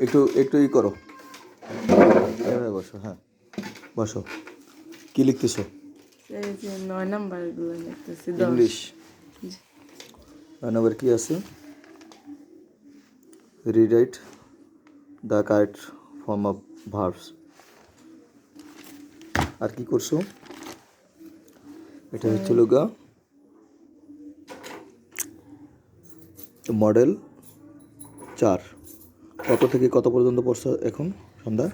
একটু একটু করো, এভাবে বসো। হ্যাঁ বসো। কি লিখতেছো? এই যে 9 নাম্বারগুলো লিখতেছি। ইংলিশ 9 নম্বর কি আছে? Rewrite the correct form of verbs. আর কি করছো? এটা হচ্ছিল গা মডেল 4। কত থেকে কত পর্যন্ত পড়ছো এখন সন্ধ্যা?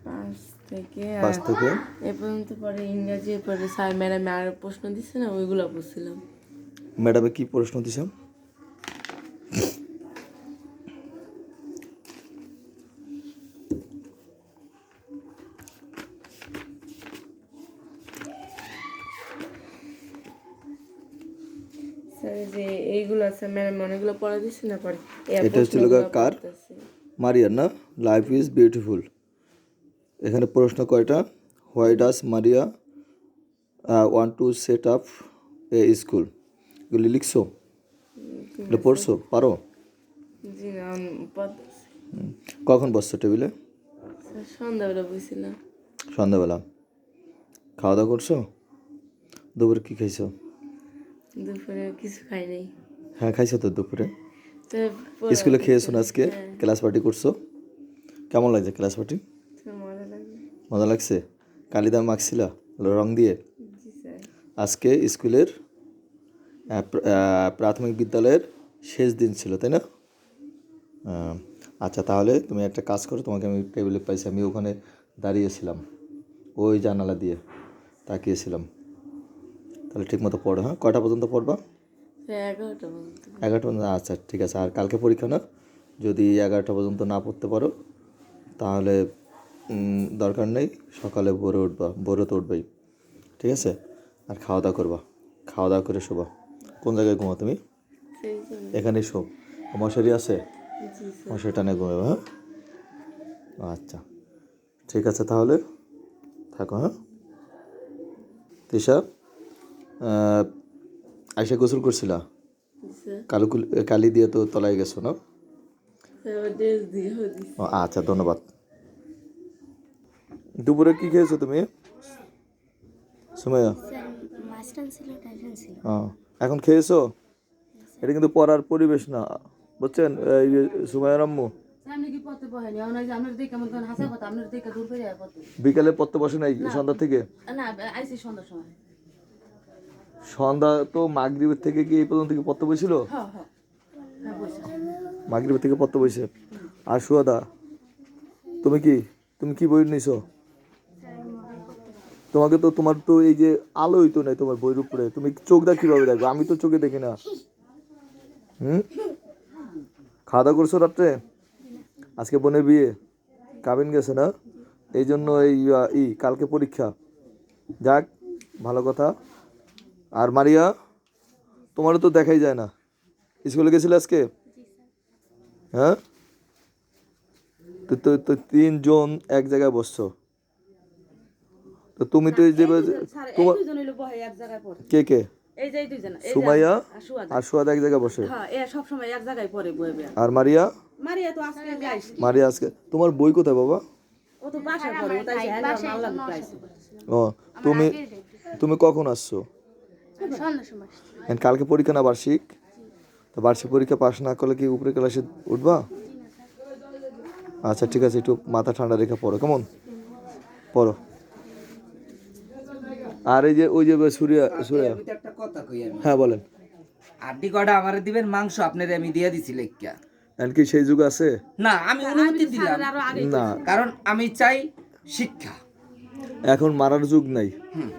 5 থেকে 5 থেকে এ পর্যন্ত পরে ইংরাজি, পরে স্যার ম্যাডাম আর প্রশ্ন দিচ্ছে না, ওইগুলো বুঝছিলাম। ম্যাডামে কি প্রশ্ন দিছে? স্যার যে এইগুলো আছে ম্যাডাম অনেকগুলো পড়া দিচ্ছে না, পরে এটা হচ্ছিল গা কার? মারিয়ার না? Life is beautiful. এখানে প্রশ্ন কয়টা? Why does Maria want to set up A school? এগুলি লিখছো? এগুলো পড়ছো? পারো? জি না, পড়তেছি। কখন বসছো টেবিলে? স্যার সন্ধ্যাবেলা বুঝছিলাম। সন্ধ্যাবেলা। খাওয়া দাওয়া করছো? দুপুরে কি খাইছো? দুপুরে কিছু খাই নাই। হ্যাঁ খাইছো তো দুপুরে। তো স্কুলে খেয়েছো না আজকে? ক্লাস পার্টি করছো? কেমন লাগছে ক্লাস পার্টি? মজা লাগে। মজা লাগছে? কালিদা মাখছিলা রং দিয়ে? জি স্যার। আজকে স্কুলের প্রাথমিক বিদ্যালয়ের শেষ দিন ছিল, তাই না? আচ্ছা তাহলে তুমি একটা কাজ করো, তোমাকে আমি টেবিলে পাইছি, আমি ওখানে দাঁড়িয়েছিলাম ওই জানালা দিয়ে তাকিয়েছিলাম। তাহলে ঠিক মতো পড়ো। হ্যাঁ কয়টা পর্যন্ত পড়বা? 11টা পর্যন্ত। 11টা পর্যন্ত? আচ্ছা ঠিক আছে। আর কালকে পরীক্ষা না, যদি 11টা পর্যন্ত না পড়তে পারো তাহলে দরকার নেই, সকালে ভোরে তো উঠবেই, ঠিক আছে? আর খাওয়া দাওয়া করবা, খাওয়া দাওয়া করে শোবা। কোন জায়গায় ঘুমা তুমি? সেই জন্য। এখানেই শো। মশারি আছে? জি স্যার। মশারি টানে ঘুমাবে। হ্যাঁ আচ্ছা ঠিক আছে তাহলে থাকো। হ্যাঁ তিশা, আয়সা গোসল করছিলা? জি স্যার। কালি দিয়ে তো তলায় গেছো না? স্যার ড্রেস দিয়ে দিছি। ও আচ্ছা ধন্যবাদ। দুপুরে কি খেয়েছো তুমি সুমাইয়া? এখন খেয়েছো? এটা কিন্তু পড়ার পরিবেশ না, বুঝছেন? এই যে সুমাইয়ার আম্মু বিকালে পড়তে বসে নাই সন্ধ্যা থেকে? সন্ধ্যা তো মাগরিবের থেকে কি এই পর্যন্ত কি পড়তে বসছিল? মাগরিবের থেকে পড়তে বসে। আর সুয়াদা তুমি কি বই নিছো? তোমার তো এই যে আলোই তো নাই তোমার বইয়ের উপরে, তুমি চোখ দা কিভাবে দেখবে? আমি তো চোখে দেখি না। খাওয়া দাওয়া করছো রাত্রে? আজকে বোনের বিয়ে, কাবিন গেছে না, এই জন্য কালকে পরীক্ষা। যাক ভালো কথা। আর মারিয়া, তোমারও তো দেখাই যায় না, স্কুলে গেছিলে আজকে? হ্যাঁ তো 3 জন এক জায়গায় বসছো, তো তুমি তো এই যে তোমার কে কে? এই যে দুইজন, সুমাইয়া আর সুয়াদ এক জায়গায় বসে। হ্যাঁ এরা সব সময় এক জায়গায় পড়ে বইবে। আর মারিয়া? মারিয়া তো আজকে যাইছে। মারিয়া আজকে। তোমার বই কোথায় বাবা? ও তো বাসায় পড়ে, ও তাই মাল্লা পাইছে। ও তুমি তুমি কখন আসছো? সন্ধ্যার সময়। কালকে পরীক্ষা না বার্ষিক? তো বার্ষিক পরীক্ষা পাশ না করলে কি উপরে ক্লাসে উঠবা? আচ্ছা ঠিক আছে, একটু মাথা ঠান্ডা রেখে পড়ো, কেমন? পড়ো। আর এই যে ওই যে সুরিয়া একটা কথা কই আমি। হ্যাঁ বলেন। আড্ডি কটা আমারে দিবেন, মাংস আপনারে আমি দিয়ে দিছি লেখা। কি সেই যুগ আছে? না আমি অনুমতি দিলাম না, কারণ আমি চাই শিক্ষা। এখন মারার যুগ নাই,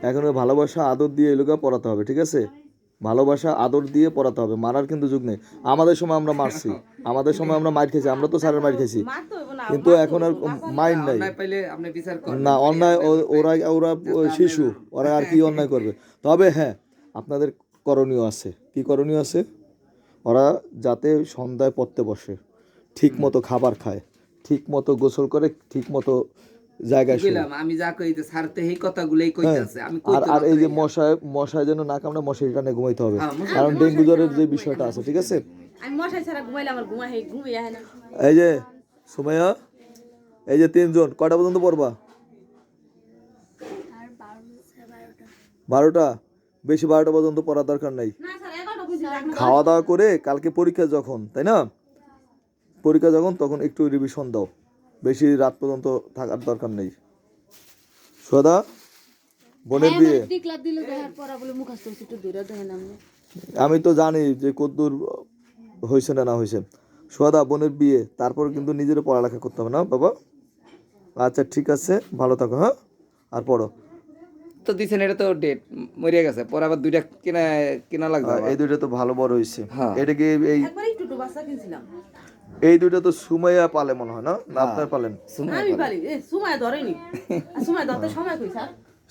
এখন ওই ভালোবাসা আদর দিয়ে এলাকা পড়াতে হবে, ঠিক আছে? ভালোবাসা আদর দিয়ে পড়াতে হবে, মারার কিন্তু যুগ নেই। আমাদের সময় আমরা মারছি, আমাদের সময় আমরা মার খেয়েছি, আমরা তো স্যারের মার খেয়েছি, কিন্তু এখন আর মাইন্ড নাই। অন্যায় পাইলে আপনি বিচার করেন না অন্যায়, ওরা ওরা শিশু, ওরা আর কি অন্যায় করবে? তবে হ্যাঁ আপনাদের করণীয় আছে। কি করণীয় আছে? ওরা যাতে সন্ধ্যায় পড়তে বসে, ঠিক মতো খাবার খায়, ঠিক মতো গোসল করে, ঠিক মতো জায়গায় শুয়ে। আমি যা কইতে স্যারতে এই কথাগুলোই কইতাছে, আমি আর এই যে মশায় যেন না কামড়ে, মশারি টানে ঘুমাইতে হবে, কারণ ডেঙ্গু জ্বরের যে বিষয়টা আছে, ঠিক আছে? আমি মশাই ছাড়া ঘুমাইলে আমার ঘুমাই না। এই যে সুমাইয়া, এই যে 3 জন কয়টা পর্যন্ত পড়বা? আর 12টা 12টা? বেশি 12টা পর্যন্ত পড়ার দরকার নাই। না স্যার 11টা পর্যন্ত খাওয়া দাওয়া করে কালকে পরীক্ষা যখন, তাই না, পরীক্ষা যখন তখন একটু রিভিশন দাও, বেশি রাত পর্যন্ত থাকার দরকার নেই। সদা বোনের বিয়ে টিকলা দিলে দেখার পড়া বলে মুখস্থ হচ্ছে একটু দূরে দেখেন আপনি। আমি তো জানি যে কতদূর হয়েছে না হয়েছে। সদা বোনের বিয়ে, তারপর কিন্তু নিজেরও পড়ালেখা করতে হবে না বাবা? আচ্ছা ঠিক আছে, ভালো থাকো, হ্যাঁ, আর পড়ো। তো দিছেন, এটা তো ডেট মরিয়া গেছে, পরে আবার 2টা কিনা কিনা লাগবে আবার। এই দুইটা তো ভালো বড় হয়েছে। হ্যাঁ। এটা কি এই একবার একটু একটু বাচ্চা কিনছিলাম। এই দুইটা তো সুমাইয়া পালে মনে হয়, না না আপনার পালেন? আমি পারি সময় ধরেনি, আর সময় ধরতে সময় কই স্যার?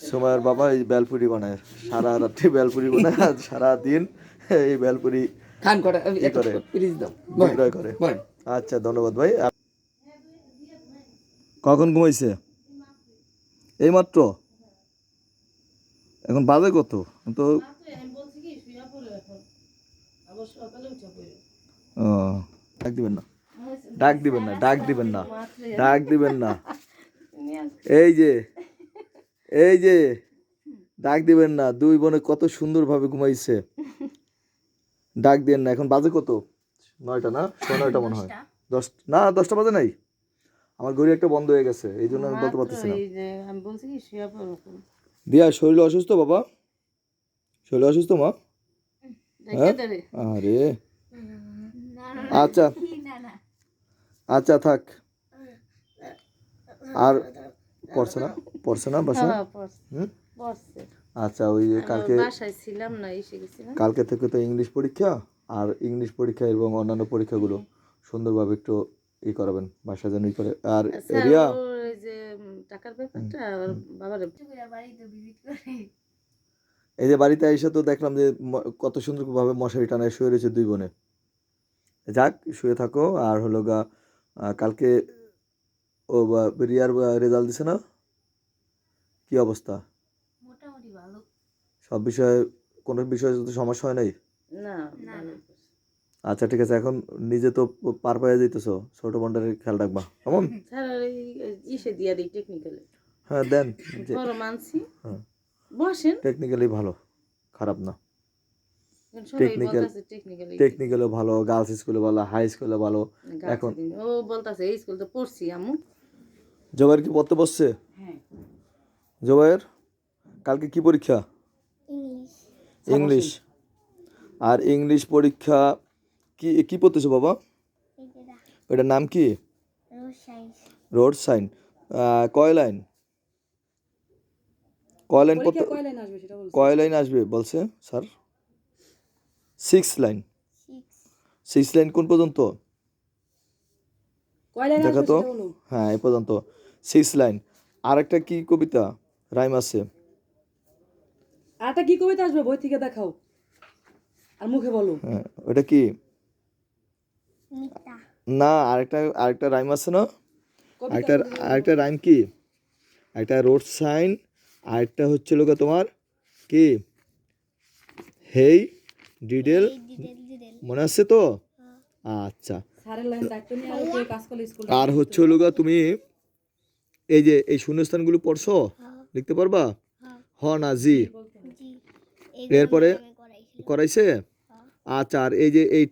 সুমাইয়ার বাবা এই বেলপুরি বানায়, সারা রাত্রি বেলপুরি বানায়, আর সারা দিন এই বেলপুরি খান কটা একটা করে? প্লিজ দাও। বিক্রয় করে। বল। আচ্ছা ধন্যবাদ ভাই। কখন ঘুমাইছে? এইমাত্র? এখন বাজে কত তো? ও, ডাক দিবেন না, ডাক দিবেন না, ডাক দিবেন না, ডাক দিবেন না। এই যে এই যে ডাক দিবেন না, 2 বোনে কত সুন্দরভাবে ঘুমাইছে, ডাক দিবেন না। এখন বাজে কত? 9টা না? 9:30 মনে হয়। 10 না, 10টা বাজে নাই। আমার ঘড়ি একটা বন্ধ হয়ে গেছে, এই জন্য আমি বলতে পারতেছি না। এই যে আমি বলছি কি শুয়ে পড়ো। দিয়া শরীর অসুস্থ বাবা? শরীর অসুস্থ মা? হ্যাঁ? আরে আচ্ছা আচ্ছা থাক। আর পড়ছে না বাসা? হুম? আচ্ছা ওই যে কালকে বাসায় ছিলাম না, এসে গেছিলাম। কালকে থেকে তো ইংলিশ পরীক্ষা, আর ইংলিশ পরীক্ষা এবং অন্যান্য পরীক্ষাগুলো সুন্দরভাবে একটু করাবেন, বাসা যেন করে। আর রিয়া ওই যে টাকার ব্যাপারটা ওর বাবার বাড়িতে ভিজিট করে এই যে বাড়িতে এসে তো দেখলাম যে কত সুন্দরভাবে মশারি টানায় শুয়ে রয়েছে 2 বোনে। যাক, শুয়ে থাকো। আর হলো গা কালকে ও রিয়ার রেজাল্ট দিছে না? কি অবস্থা? মোটামুটি ভালো সব বিষয়ে কোনো বিষয়ে তো সমস্যা হয় নাই? না আচ্ছা ঠিক আছে, এখন নিজে তো পার পাইয়া যাইতেছো, ছোট বোনটারে খেয়াল রাখবা কেমন? স্যার এই ইসে দিয়া দিই টেকনিক্যালি। হ্যাঁ দেন, বড় মানছি হ্যাঁ বসেন। টেকনিক্যালি ভালো, খারাপ না। সবাই টেকনিক্যাল বলতাছে টেকনিক্যালি টেকনিক্যালও ভালো, গার্লস স্কুলে ভালো, হাই স্কুলে ভালো। এখন ও বলতাছে এই স্কুল তো পড়ছি আম্মু। জবাইয়ের কি পড়তে বসছে? হ্যাঁ জবাইয়ের কালকে কি পরীক্ষা? English English. আর ইংলিশ পরীক্ষা কি কি পড়তেছো বাবা? এটা ওটার নাম কি? Road science road sign. কয় লাইন? কয় লাইন পড়তে? কয় লাইন আসবে সেটা বলছি। কয় লাইন আসবে বলছে স্যার? 6 লাইন। 6 লাইন কোন পর্যন্ত? কয় লাইন দেখা আসবে তো, সেটা বলো। হ্যাঁ এই পর্যন্ত 6 লাইন। আর একটা কি কবিতা রাইম আছে? আরটা কি কবিতা আসবে বই থেকে দেখাও আর মুখে বলো। হ্যাঁ ওটা কি? মিতা না, আরেকটা রাইম আছে না? আরেকটা রাইম কি? একটা রোড সাইন, আরেকটা হচ্ছে লোক তোমার কি, হেই ডিডেল, মনে আছে তো? আচ্ছা। স্যারের লাইন দায়িত্ব নিয়ে আর কে কাজ করলে স্কুল আর হচ্ছে লোক তুমি এই যে এই শূন্যস্থানগুলো পড়ছো, লিখতে পারবা? হ না জি? জি এরপরে করাইছে? আচ্ছা, আর এই যে এই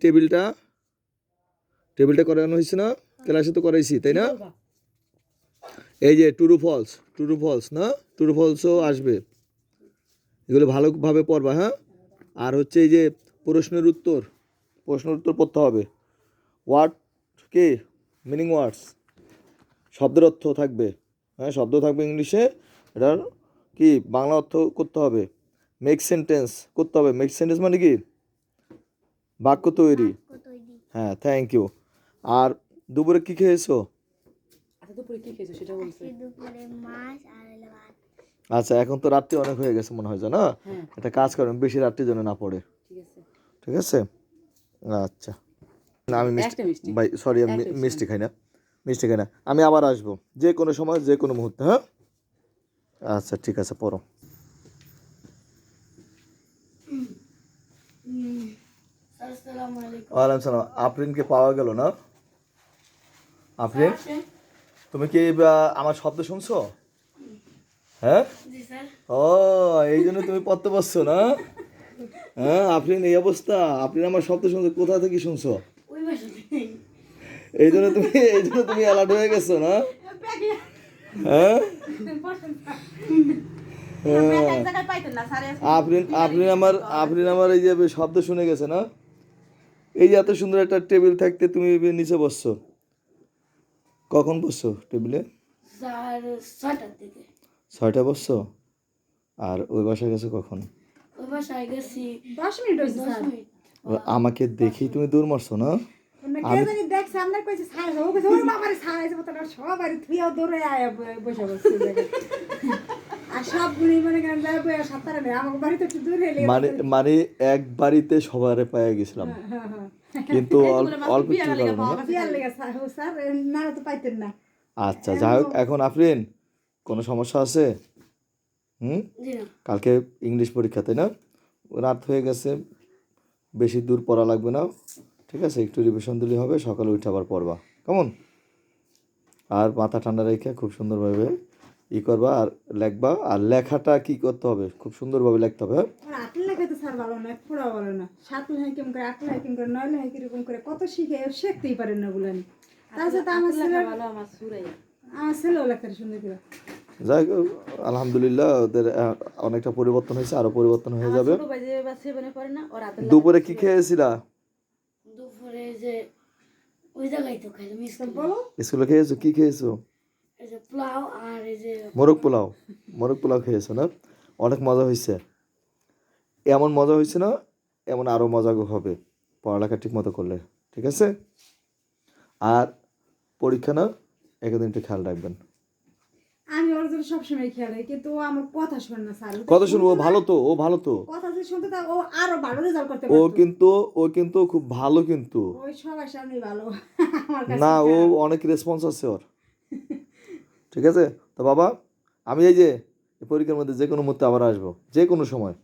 টেবিলটা করানো হয়েছে না ক্লাসে? তো করাইছি তাই না? এই যে ট্রু ফলস না, ট্রু ফলসও আসবে, এগুলো ভালোভাবে পড়বা, হ্যাঁ। আর হচ্ছে এই যে প্রশ্নের উত্তর পড়তে হবে। ওয়ার্ড কি মিনিং ওয়ার্ডস, শব্দের অর্থ থাকবে, হ্যাঁ শব্দ থাকবে ইংলিশে, এটার কি বাংলা অর্থ করতে হবে। মেক সেন্টেন্স করতে হবে। মেক সেন্টেন্স মানে কি? বাক্য তৈরি। হ্যাঁ থ্যাংক ইউ। আর দুপুরে কি খেয়েছো? আচ্ছা দুপুরে কি খেয়েছো সেটা বলছে। দুপুরে মাছ আর ভাত আচ্ছা এখন তো রাত্রি অনেক হয়ে গেছে মনে হয়, না? একটা কাজ করেন, বেশি রাত্রি যেন না পড়ে, ঠিক আছে ঠিক আছে? আচ্ছা না আমি একটা মিষ্টি ভাই সরি, আমি মিষ্টি খাই না, আমি আবার আসবো যে কোনো সময় যে কোনো মুহূর্তে, হ্যাঁ। আচ্ছা ঠিক আছে, পড়ো। আসসালামু আলাইকুম ওয়ালাইকুম সালাম। আফরিনকে পাওয়া গেল না? আফরিন তুমি কি আমার শব্দ শুনছো? হ্যাঁ, ও এই জন্য তুমি পড়তে পারছো না? হ্যাঁ, আপনি এই অবস্থা, আপনি আমার শব্দ শুনছো, কোথা থেকে শুনছো? এই জন্য তুমি অ্যালার্ট হয়ে গেছো না? হ্যাঁ, আপনি আমার এই যে শব্দ শুনে গেছে না? এই যে এত সুন্দর একটা টেবিল থাকতে তুমি নিচে বসছো, কখন বসছো টেবিলে? 6টার দিকে 6টা বসছো। আর ওই বাসায় গেছো কখন? ওই বাসায় গেছি 10 মিনিট হয়েছে স্যার। 10 মিনিট। আমাকে দেখেই তুমি দূর মারছো না? কে জানি দেখছে আমরা কইছে ছাড় ও কইছে ওর বাবারে ছাড়াইছে মত সবাই থুইয়া দৌড়ে আয়া বসে বসে জায়গায়। আর সবগুলি মনে করেন যায় বইয়া সাতারে নেই আমার বাড়িতে একটু দূরে এলে মানে এক বাড়িতে সবারে পায়ে গেছিলাম, কিন্তু অল্প একটু পারবো না। বিয়ার লেগে স্যার না তো পাইতেন না। আচ্ছা, যাই হোক, এখন আফরিন কোনো সমস্যা আছে? হুম, জি না। কালকে ইংলিশ পরীক্ষা, তাই না? রাত হয়ে গেছে, বেশি দূর পড়া লাগবে না, ঠিক আছে? একটু রিভিশন দিলে হবে, সকালে উঠে আবার পড়বা, কেমন? আর মাথা ঠান্ডা রেখে খুব সুন্দরভাবে করবা আর লেখবা। আর লেখাটা কি করতে হবে, খুব সুন্দরভাবে লিখতে হবে, হ্যাঁ? আর 8 লেখা তো স্যার ভালো না, পড়া ভালো না। 7 লেখা কেমন করে, 8 লেখা কেমন করে, 9 লেখা কিরকম করে, কত শিখে শিখতেই পারেন না ওগুলো। তাছাড়া আমার ছেলে ভালো, আমার ছেলেও লেখার সুন্দর করে। যাই হোক, আলহামদুলিল্লাহ ওদের অনেকটা পরিবর্তন হয়েছে, আরও পরিবর্তন হয়ে যাবে। দুপুরে কি খেয়েছিলা? দুপুরে যে ওই জায়গায় তো খাইলাম বলো স্কুলে খেয়েছো? কি খেয়েছো? এই যে পোলাও আর এই যে মোরগ পোলাও খেয়েছো না? অনেক মজা হয়েছে। এমন মজা হয়েছে না, এমন আরও মজা হবে পড়ালেখা ঠিক মতো করলে, ঠিক আছে? আর পরীক্ষা না, একদিন একটু খেয়াল রাখবেন। আমি ওর জন্য সবসময় খেয়াল রাখি, কিন্তু ও আমার কথা শোনে না স্যার। কথা শুনবো, ভালো তো কথা যদি শুনতে তা ও আরো ভালো রেজাল্ট করতে ও পারতো। কিন্তু খুব ভালো, কিন্তু ওই সবার সামনে ভালো আমার কাছে না, ও অনেক রেসপন্স আছে ওর, ঠিক আছে? তো বাবা, আমি এই যে এই পরীক্ষার মধ্যে যে কোনো মুহূর্তে আবার আসবো, যে কোনো সময়।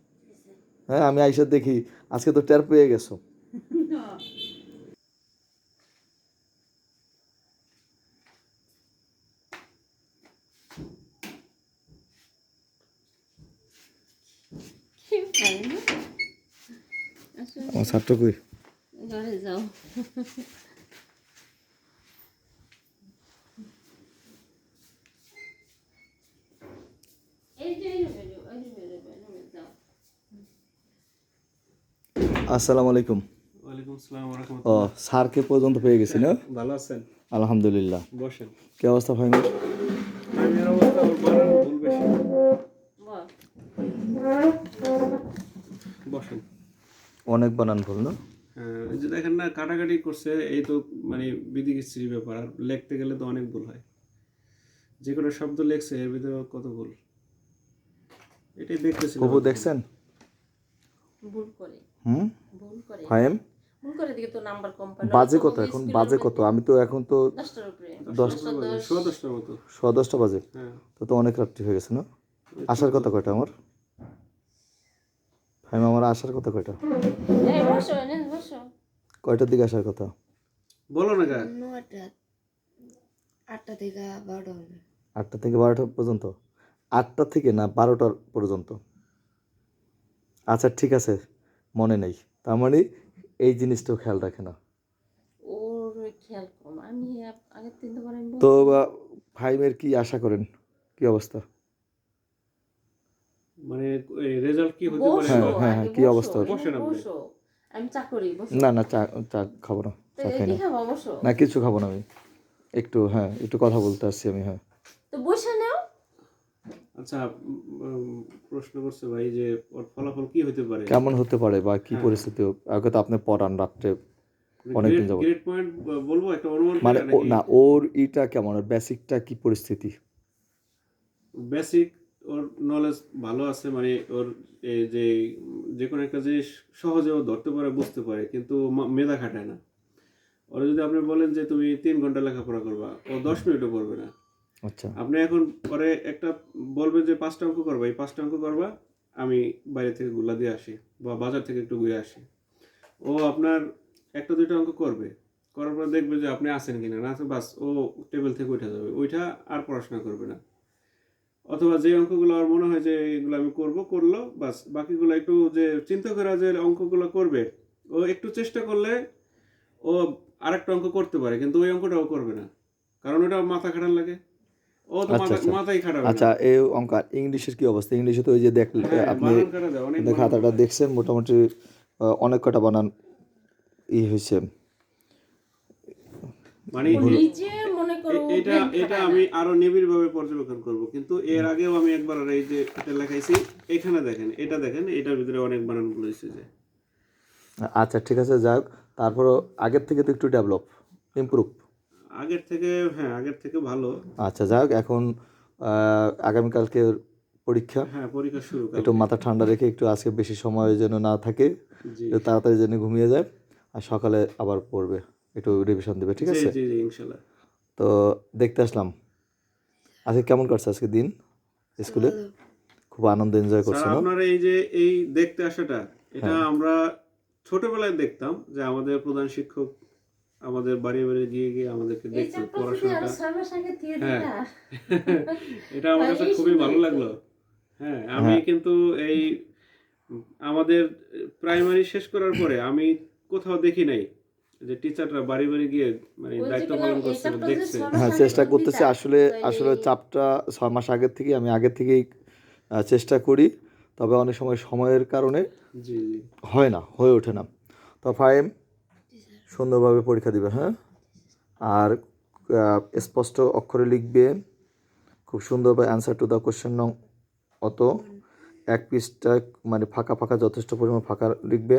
হ্যাঁ, আমি আইসা দেখি, আজকে তো টের পেয়ে গেছো। আমার ছাত্র কই? ঘরে যাও। আসসালামু আলাইকুম। ওয়ালাইকুম আসসালাম ওয়া ও, রাহমাতুল্লাহ। স্যারকে পর্যন্ত পেয়ে গেছি না? ভালো আছেন? আলহামদুলিল্লাহ। বসেন। কি অবস্থা ফাইমের? টাইমের অবস্থা ওর বানান ভুল বেশি। বসেন। অনেক বানান ভুল না? এই যে দেখেন না, কাটাকাটি করছে, এই তো মানে বিধি কিস্তির ব্যাপার। আর লিখতে গেলে তো অনেক ভুল হয়। যে কোনো শব্দ লেখছে এর ভিতরে কত ভুল, এটাই দেখতেছিলাম। প্রভু দেখছেন? ভুল করে হুম, ভুল করে ফাইম ভুল করে দিকে তো নাম্বার কম পায়। বাজে কত এখন? বাজে কত? আমি তো এখন তো 10টার উপরে 10টার মতো, 10টার মতো। 10:10 বাজে, হ্যাঁ, তো অনেক রাত্রি হয়ে গেছে না? আসার কথা কয়টা আমার? ফাইম আমার আসার কথা কয়টা? এই বসো, বসো। কয়টার দিকে আসার কথা? বলো না গা। 9টা 8টা থেকে 12টা হবে। 8টা থেকে 12টা পর্যন্ত? 8টা থেকে না 12টা পর্যন্ত? আচ্ছা, ঠিক আছে, মনে নেই। তার মানে এই জিনিসটাও খেয়াল রাখে না। ওর খেয়াল কম। আমি আগের 3বার আমি তো ফাইমের কি আশা করেন, কি অবস্থা? মানে রেজাল্ট কি হতে পারে? বসো, হ্যাঁ, আগে কি বসো, অবস্থা ওর? বসেন আপনি। বসো। আমি চা করি, বসো। না না, চা চা খাবো না, তো চা খাই কি না। খাবো, বসো। না, কিছু খাবো না আমি, একটু কথা বলতে আসছি আমি। হ্যাঁ, তো বসে নাও। আচ্ছা, প্রশ্ন করছে ভাই যে ওর ফলাফল কি হতে পারে? কেমন হতে পারে বা কি পরিস্থিতি হোক, আগে তো আপনি পড়ান রাত্রে অনেকদিন যাবো। গ্রেড পয়েন্ট বলবো একটা অনুমান মানে করে নাকি? না, ওর ইটা কেমন, ওর বেসিকটা কি পরিস্থিতি? বেসিক ওর নলেজ ভালো আছে, মানে ওর এই যে কোনো একটা জিনিস সহজে ও ধরতে পারে, বুঝতে পারে, কিন্তু মেধা খাটায় না। ওরা যদি আপনি বলেন যে তুমি 3 ঘন্টা লেখাপড়া করবা, ও 10 মিনিটও করবে না। আচ্ছা, আপনি এখন পরে একটা বলবেন যে 5টা অঙ্ক করবা, এই 5টা অঙ্ক করবা, আমি বাইরে থেকে গুলা দিয়ে আসি বা বাজার থেকে একটু ঘুরে আসি, ও আপনার 1টা 2টা অঙ্ক করবে, করার পর দেখবে যে আপনি আছেন কিনা, না তো বাস ও টেবিল থেকে উঠে যাবে, ওইটা আর পড়াশোনা করবে না। অথবা যে অঙ্কগুলো আমার মনে হয় যে এগুলো আমি করলো বাস, বাকিগুলো একটু যে চিন্তা করা যে অঙ্কগুলো করবে, ও একটু চেষ্টা করলে ও আরেকটা অঙ্ক করতে পারে, কিন্তু ওই অঙ্কটাও করবে না, কারণ ওটা মাথা খাটার লাগে, ও তো আচ্ছা, আচ্ছা। মাথাই খাটাবে আচ্ছা, না। এই অঙ্ক ইংলিশের কি অবস্থা? ইংলিশে তো ওই যে দেখলে হ্যাঁ, আপনি বানান কাটা যায়, অনেক বানান খাতাটা কাটা যায়। দেখছেন, মোটামুটি অনেক কটা বানান হয়েছে। মানে ও নিজে মনে করো ও এটা brain এটা খাটায় আমি না। আরো নিবিড়ভাবে পর্যবেক্ষণ করব, কিন্তু এর আগেও আমি একবার আর এই যে এটা লেখাইছি, এখানে দেখেন, এটা দেখেন, এটার ভিতরে অনেক বানানগুলো এসেছে। আচ্ছা, ঠিক আছে, যাক। তারপরও আগের থেকে তো একটু ডেভেলপ, ইমপ্রুভ। আগের থেকে, হ্যাঁ আগের থেকে ভালো। আচ্ছা, যাক। এখন আগামীকালকে পরীক্ষা, হ্যাঁ, পরীক্ষা শুরু কালকে। একটু মাথা ঠান্ডা রেখে একটু আজকে বেশি সময় যেন না থাকে, জি একটু তাড়াতাড়ি যেন ঘুমিয়ে যায়, আর সকালে আবার পড়বে, একটু রিভিশন দেবে, ঠিক জি আছে? জি জি ইনশাল্লাহ। তো দেখতে আসলাম আজকে কেমন কাটছে আজকে দিন স্কুলে? খুব আনন্দ এনজয় করছো স্যার না? আপনার এই যে এই দেখতে আসাটা, এটা আমরা ছোটবেলায় দেখতাম যে আমাদের প্রধান শিক্ষক আমাদের বাড়ি বাড়ি গিয়ে গিয়ে আমাদেরকে এই দেখতো চ্যাপ্টার যদি পড়াশোনাটা। আরো 6 মাস আগে দিয়ে হ্যাঁ। দিতা এটা আমার কাছে তাহলেই খুবই সুন্দর ভালো হতো। লাগলো। হ্যাঁ, আমি কিন্তু এই আমাদের প্রাইমারি শেষ করার পরে আমি কোথাও দেখি নাই যে টিচাররা বাড়ি বাড়ি গিয়ে মানে ওই যে দায়িত্ব বললাম, পালন এই করছে, চ্যাপ্টার যদি দেখছে। 6 মাস হ্যাঁ, আগে চেষ্টা করে করতেছি। দিতা, আসলে তো আসলে এই- চাপটা 6 মাস আগের থেকেই আমি আগের থেকেই চেষ্টা করি, তবে অনেক সময় সময়ের কারণে জি জি হয় না, হয়ে ওঠে না। তো ফাইম সুন্দরভাবে পরীক্ষা দিবে, হ্যাঁ? আর স্পষ্ট অক্ষরে লিখবে, খুব সুন্দরভাবে অ্যান্সার টু দ্য কোশ্চেন নং অত এক পৃষ্ঠা মানে ফাঁকা ফাঁকা যথেষ্ট পরিমাণ ফাঁকা লিখবে,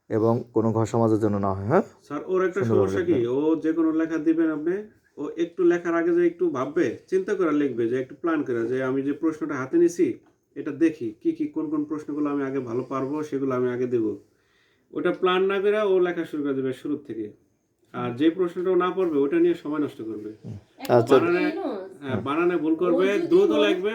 এবং কোনো ঘর সমাজের জন্য না হয়, হ্যাঁ? স্যার, ওর একটা সুন্দরভাবে সমস্যা কি, লিখবেন। ও যে কোনো লেখা দিবেন আপনি, ও একটু লেখার আগে যে একটু ভাববে, চিন্তা করে লিখবে, যে একটু প্ল্যান করে যে আমি যে প্রশ্নটা হাতে নিছি এটা দেখি কি কি কোন কোন প্রশ্নগুলো আমি আগে ভালো পারবো, সেগুলো আমি আগে দেব। ওটা প্ল্যান না করে ও লেখা শুরু করে দেবে শুরু থেকে, আর যে প্রশ্নটা ও না পারবে ওটা নিয়ে সময় নষ্ট করবে, আচ্ছা। একটা কথা জানো? বানানে ভুল করবে, ও যদি দ্রুত মনে- লিখবে,